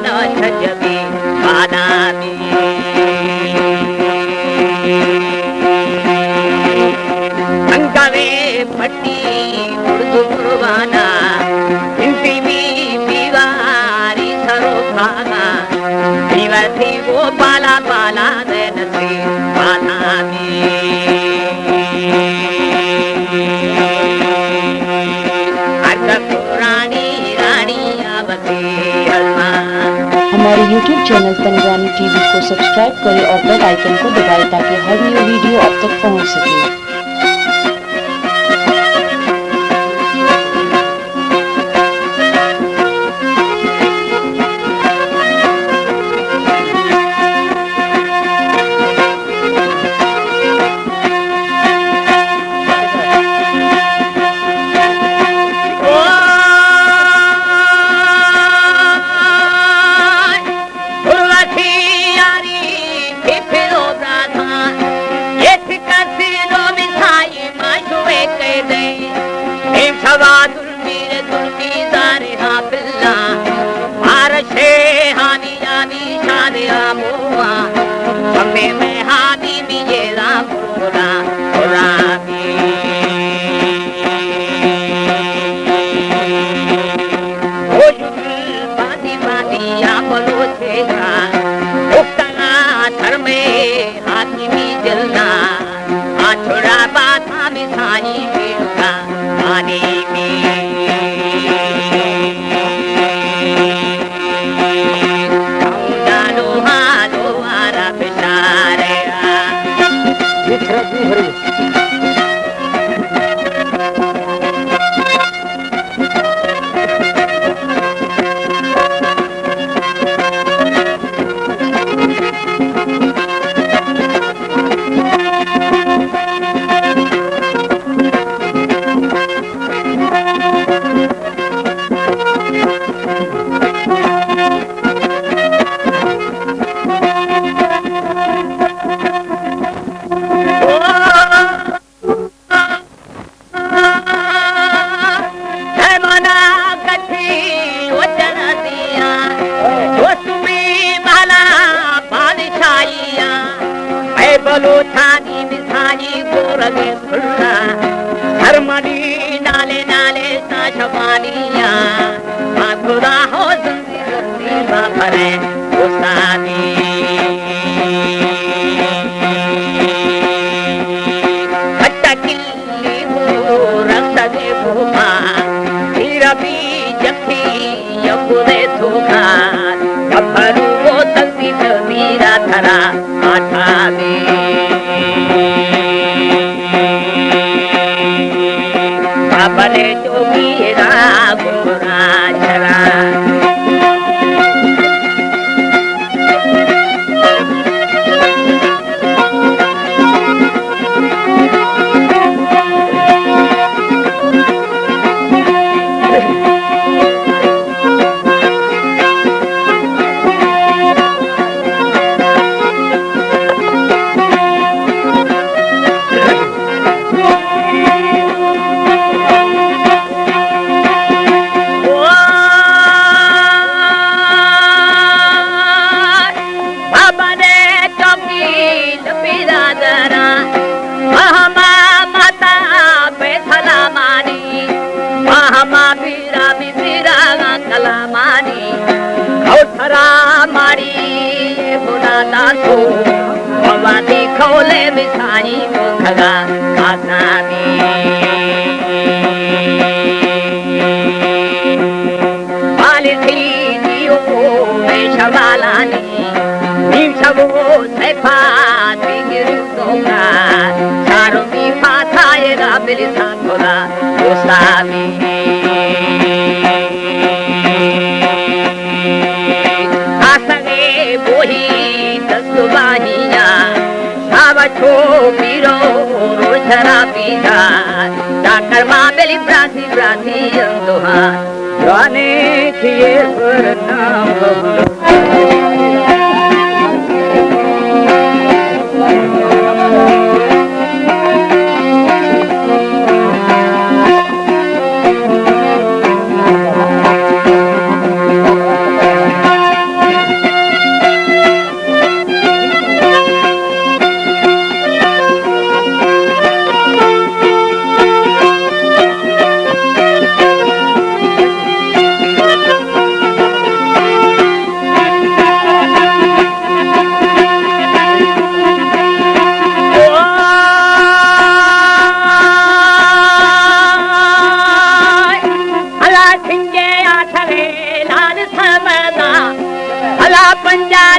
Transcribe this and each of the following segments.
न छजबी बादामी अंकावे पट्टी उर्दू कुर्बाना इंटी भी दीवारी सरो भागा दीवार थी वो पाला पाला देन थी बादामी हमारे YouTube चैनल तनवानी टीवी को सब्सक्राइब करें और बेल आइकन को दबाएं ताकि हर न्यू वीडियो आप तक पहुंच सके। खोले बिसाई मुखगा आसानी पालिसी दियो में शवालानी नीम सबो से फाती गिरुदोगा चारों भी फाथाए राबिल सांगोला दोस्तामी आसगे बोही दस्तुबाहिया छो पीरो रोजरा पीजा डाकर माँ बेली प्रासी प्रासी अंदोहा जाने किए पर नाम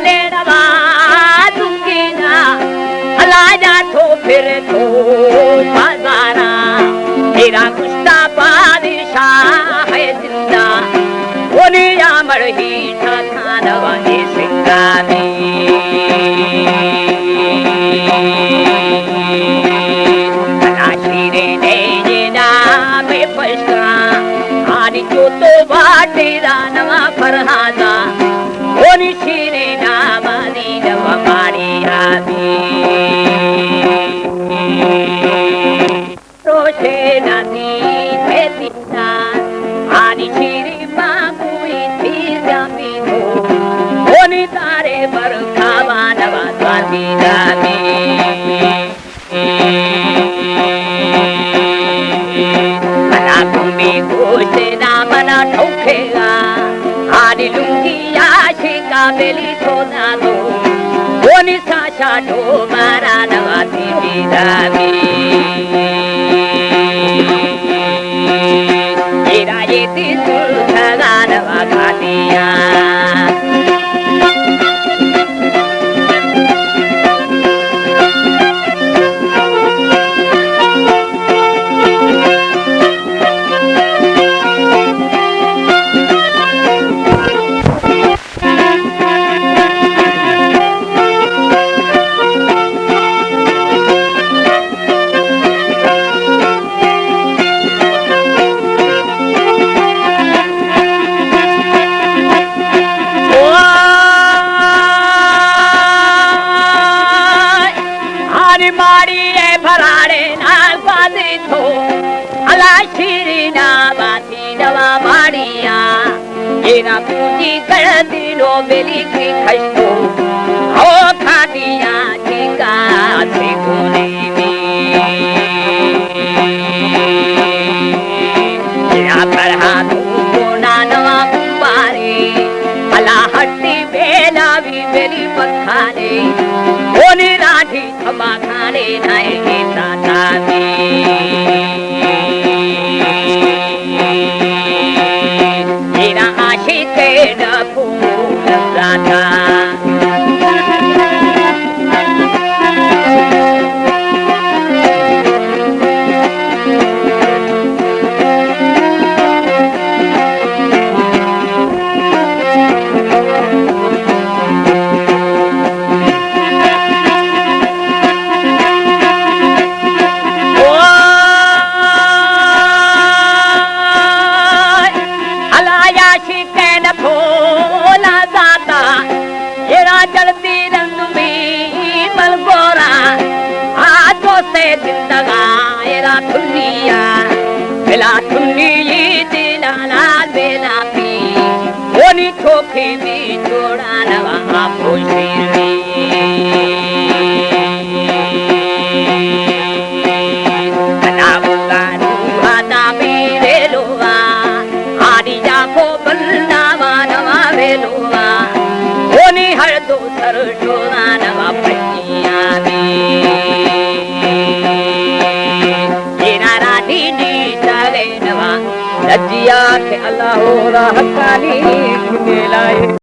ले रवा दूंगी ना अला जा तो फिर तो बाजारा तेरा गुस्सा बादशाह है जिंदा ओने यामर ही ठानवा ये सिंगानी शीरे ने में पछता आदि जो तो बाटेरा नवा फरहादा ओनी शीरे नामानी नवा मारी आमी रोशे नानी भेतिना आदि शीरे मांगुई थी जामी हो ओनी तारे पर खावा नवा स्वामी जामी बना ठोकेगा आदि लुंगी आशिका बेली थोना लो ओनी साशा ढो मारा नवाती बिदामी येरा ये तिसुल खगा नवा खातिया पूजी कर दिलो बेली की खशो हो खादिया ठिका से कोने में या पर हाथों कोना नवा कुंवारे अला हट्टी बेला भी बेली पखाने ओने राठी थमा खाने नाए के साथा ठोके में छोड़ा नवा पोशीर बनाऊंगा रूहाना मेरे लोवा आदि जाको बल्लावा नवा वेलोवा ओनी हर दो सर छोड़ा नवा पन्निया में तेरा राधी दी साले नवा लज्जिया के अल्लाह हो रहा हकानी लाए